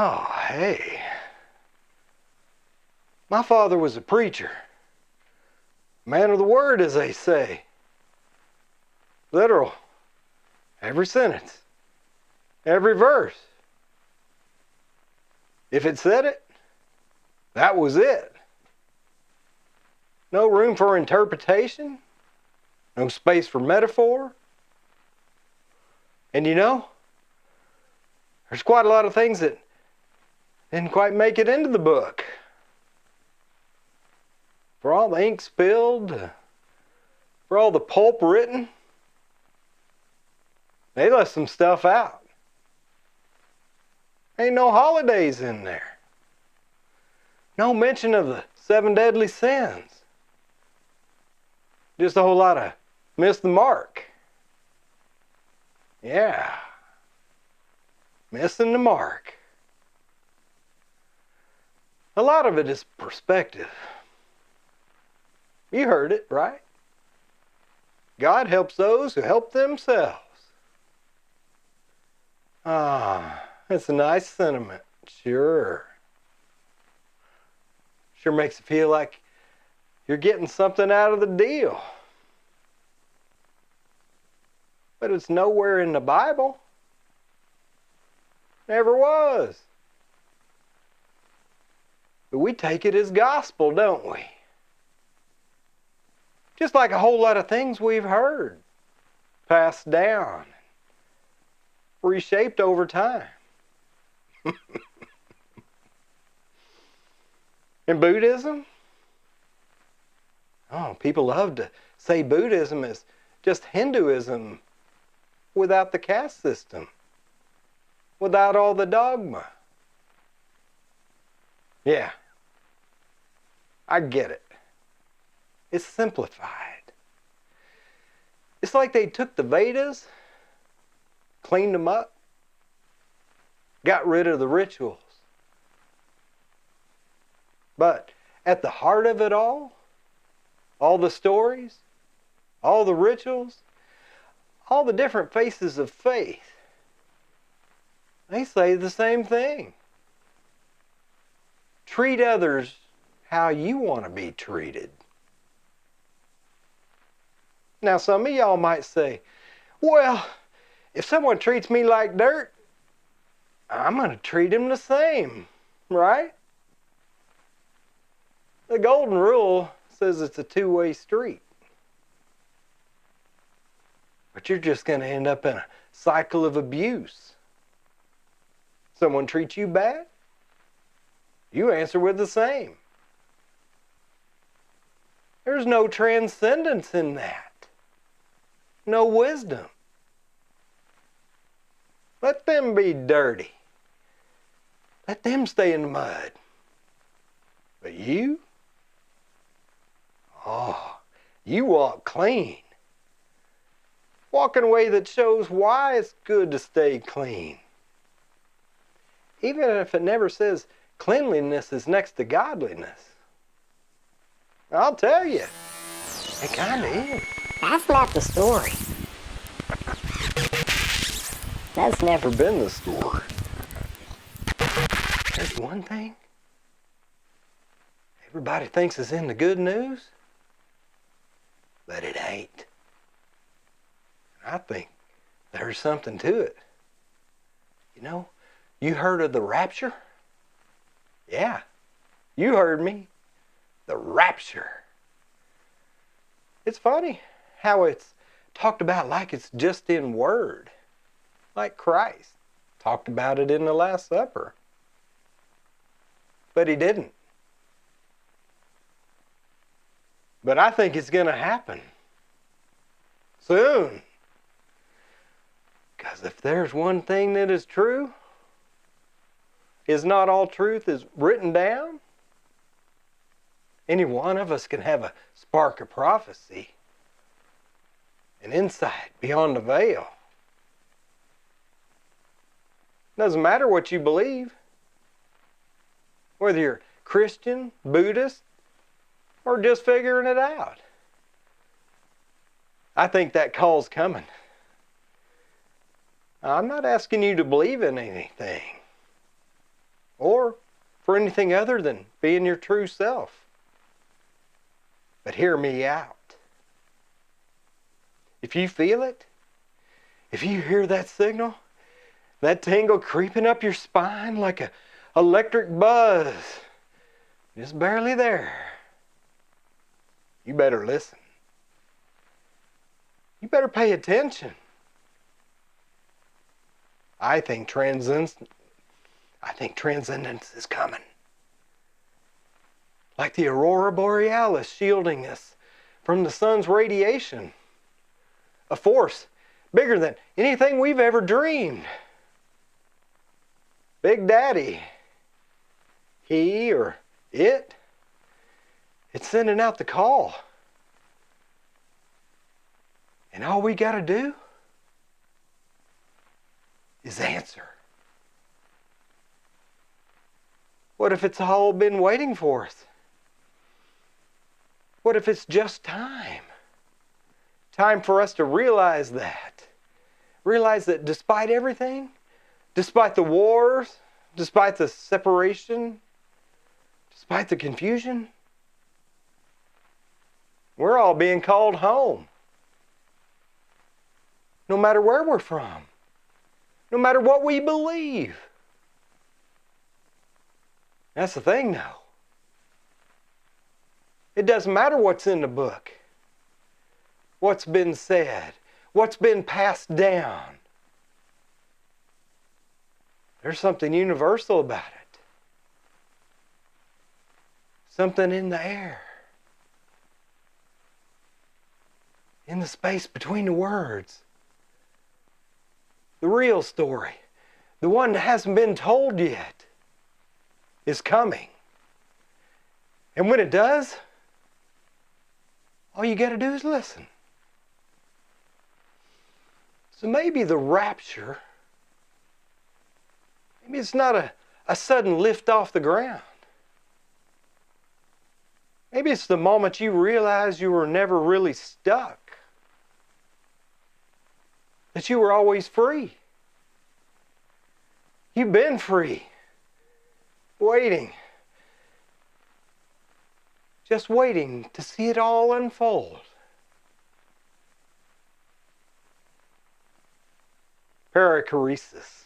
Oh, hey. My father was a preacher. Man of the word, as they say. Literal. Every sentence. Every verse. If it said it, that was it. No room for interpretation. No space for metaphor. And you know, there's quite a lot of things that didn't quite make it into the book. For all the ink spilled, for all the pulp written, they left some stuff out. Ain't no holidays in there. No mention of the 7 deadly sins. Just a whole lot of miss the mark. Yeah. Missing the mark. A lot of it is perspective. You heard it, right? God helps those who help themselves. Ah, that's a nice sentiment. Sure. Sure makes you feel like you're getting something out of the deal. But it's nowhere in the Bible. Never was. But we take it as gospel, don't we? Just like a whole lot of things we've heard, passed down, reshaped over time. In Buddhism, people love to say Buddhism is just Hinduism without the caste system, without all the dogma. Yeah, I get it. It's simplified. It's like they took the Vedas, cleaned them up, got rid of the rituals. But at the heart of it all the stories, all the rituals, all the different faces of faith, they say the same thing. Treat others how you want to be treated. Now, some of y'all might say, well, if someone treats me like dirt, I'm going to treat him the same, right? The golden rule says it's a two-way street. But you're just going to end up in a cycle of abuse. Someone treats you bad, you answer with the same. There's no transcendence in that. No wisdom. Let them be dirty. Let them stay in the mud. But you? You walk clean. Walk in a way that shows why it's good to stay clean. Even if it never says cleanliness is next to godliness. I'll tell you, it kind of is. That's not the story. That's never been the story. There's one thing everybody thinks is in the good news, but it ain't. I think there's something to it. You know, you heard of the rapture? Yeah, you heard me. The rapture. It's funny how it's talked about like it's just in word. Like Christ talked about it in the Last Supper. But he didn't. But I think it's going to happen soon. Because if there's one thing that is true, is not all truth is written down. Any one of us can have a spark of prophecy, an insight beyond the veil. Doesn't matter what you believe, whether you're Christian, Buddhist, or just figuring it out. I think that call's coming. I'm not asking you to believe in anything. for anything other than being your true self. But hear me out. If you feel it, if you hear that signal, that tingle creeping up your spine like a electric buzz, just barely there, you better listen. You better pay attention. I think transcendence is coming. Like the aurora borealis shielding us from the sun's radiation. A force bigger than anything we've ever dreamed. Big Daddy, he or it's sending out the call. And all we got to do is answer. What if it's all been waiting for us? What if it's just time? Time for us to realize that. Realize that despite everything, despite the wars, despite the separation, despite the confusion, we're all being called home. No matter where we're from. No matter what we believe. That's the thing now. It doesn't matter what's in the book. What's been said. What's been passed down. There's something universal about it. Something in the air. In the space between the words. The real story, the one that hasn't been told yet, is coming. And when it does, all you got to do is listen. So maybe the rapture, maybe it's not a sudden lift off the ground. Maybe it's the moment you realize you were never really stuck. That you were always free. You've been free. Waiting. Just waiting to see it all unfold. Perichoresis.